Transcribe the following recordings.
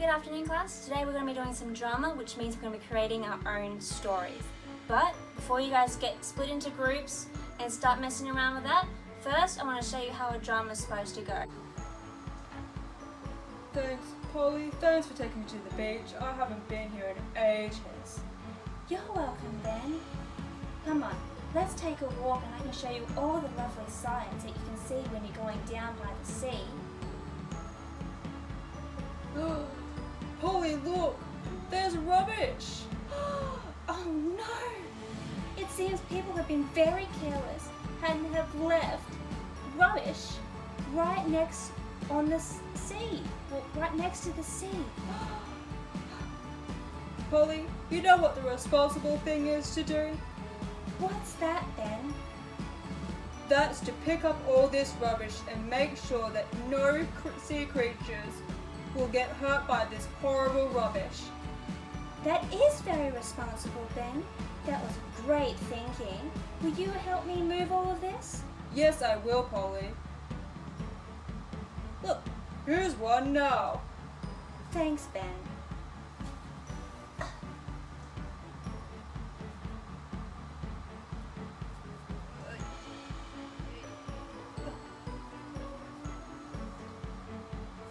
Good afternoon, class. Today we're going to be doing some drama, which means we're going to be creating our own stories. But before you guys get split into groups and start messing around with that, first I want to show you how a drama is supposed to go. Thanks, Polly. Thanks for taking me to the beach. I haven't been here in ages. You're welcome, Ben. Come on, let's take a walk and I can show you all the lovely sights that you can see when you're going down by the sea. Polly, look! There's rubbish! Oh no! It seems people have been very careless and have left rubbish right next on the sea, right next to the sea. Polly, you know what the responsible thing is to do? What's that, Ben? That's to pick up all this rubbish and make sure that no sea creatures will get hurt by this horrible rubbish. That is very responsible, Ben. That was great thinking. Will you help me move all of this? Yes, I will, Polly. Look, here's one now. Thanks, Ben.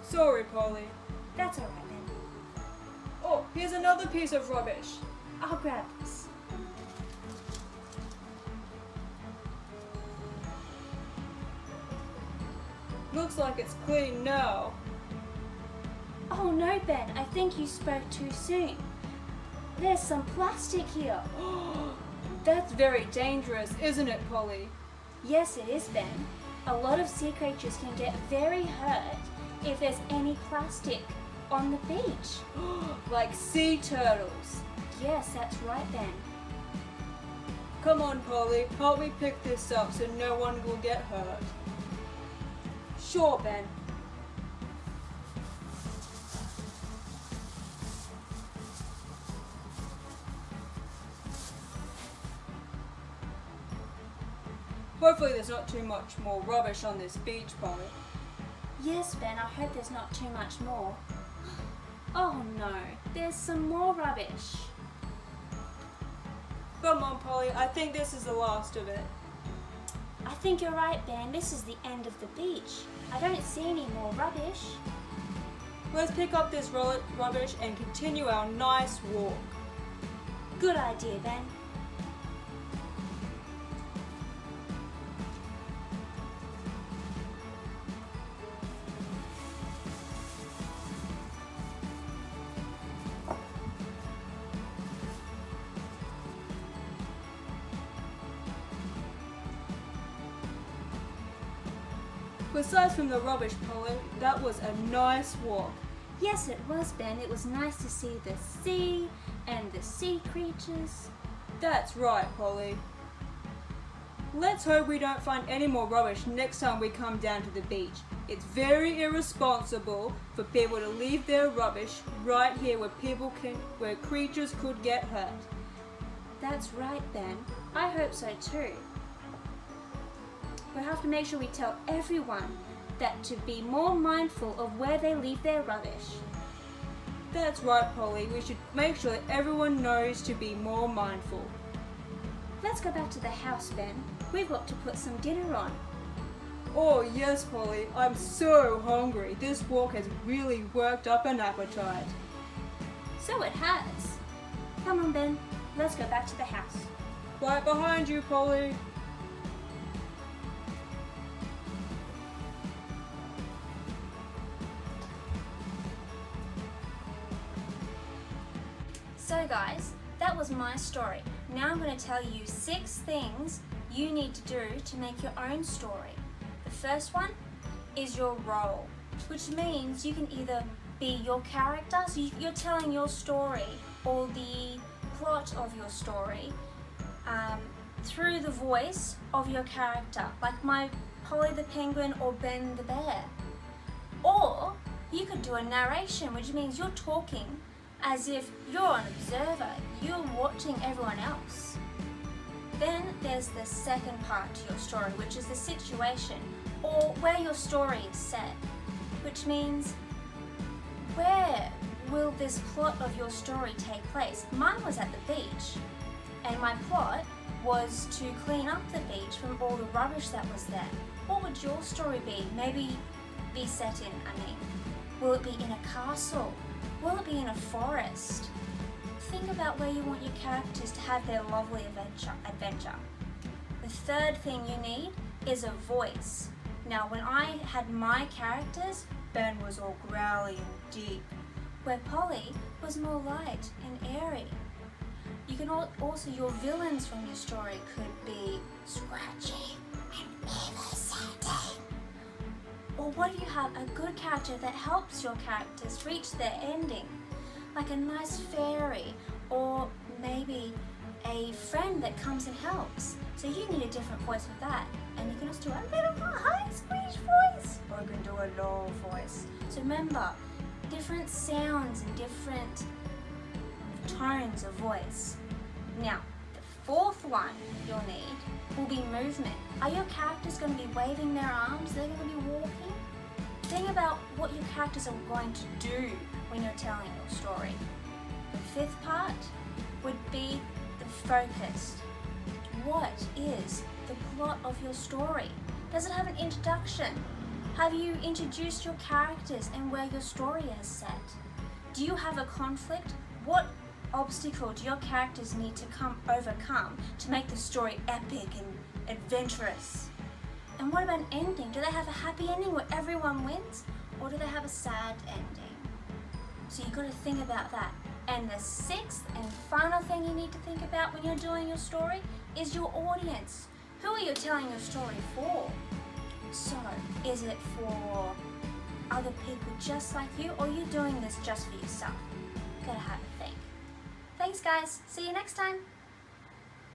Sorry, Polly. That's all right, Ben. Oh, here's another piece of rubbish. I'll grab this. Looks like it's clean now. Oh no, Ben, I think you spoke too soon. There's some plastic here. That's very dangerous, isn't it, Polly? Yes, it is, Ben. A lot of sea creatures can get very hurt if there's any plastic on the beach. Like sea turtles. Yes, that's right, Ben. Come on, Polly, help me pick this up so no one will get hurt. Sure, Ben. Hopefully there's not too much more rubbish on this beach, Polly. Yes, Ben, I hope there's not too much more. Oh no, there's some more rubbish. Come on, Polly, I think this is the last of it. I think you're right, Ben. This is the end of the beach. I don't see any more rubbish. Let's pick up this rubbish and continue our nice walk. Good idea, Ben. Besides from the rubbish, Polly, that was a nice walk. Yes, it was, Ben. It was nice to see the sea and the sea creatures. That's right, Polly. Let's hope we don't find any more rubbish next time we come down to the beach. It's very irresponsible for people to leave their rubbish right here where creatures could get hurt. That's right, Ben. I hope so too. We have to make sure we tell everyone that to be more mindful of where they leave their rubbish. That's right, Polly. We should make sure that everyone knows to be more mindful. Let's go back to the house, Ben. We've got to put some dinner on. Oh yes, Polly. I'm so hungry. This walk has really worked up an appetite. So it has. Come on, Ben. Let's go back to the house. Right behind you, Polly. So guys, that was my story. Now I'm going to tell you 6 things you need to do to make your own story. The first one is your role, which means you can either be your character, so you're telling your story or the plot of your story through the voice of your character, like my Polly the Penguin or Ben the Bear. Or you could do a narration, which means you're talking as if you're an observer, you're watching everyone else. Then there's the second part to your story, which is the situation or where your story is set, which means where will this plot of your story take place? Mine was at the beach, and my plot was to clean up the beach from all the rubbish that was there. What would your story be? Maybe be set in, Will it be in a castle? Will it be in a forest? Think about where you want your characters to have their lovely adventure. The third thing you need is a voice. Now, when I had my characters, Ben was all growly and deep, where Polly was more light and airy. You can also, your villains from your story could be scratchy and irritating. Or what if you have a good character that helps your characters reach their ending? Like a nice fairy, or maybe a friend that comes and helps. So you need a different voice for that. And you can also do a little high squeeze voice, or you can do a low voice. So remember, different sounds and different tones of voice. Now, the fourth one you'll need will be movement. Are your characters going to be waving their arms? They're going to be walking? Think about what your characters are going to do when you're telling your story. The fifth part would be the focus. What is the plot of your story? Does it have an introduction? Have you introduced your characters and where your story is set? Do you have a conflict? What obstacle do your characters need to overcome to make the story epic and adventurous? And what about an ending? Do they have a happy ending where everyone wins? Or do they have a sad ending? So you've got to think about that. And the sixth and final thing you need to think about when you're doing your story is your audience. Who are you telling your story for? So, is it for other people just like you, or are you doing this just for yourself? Gotta have a think. Thanks guys, see you next time.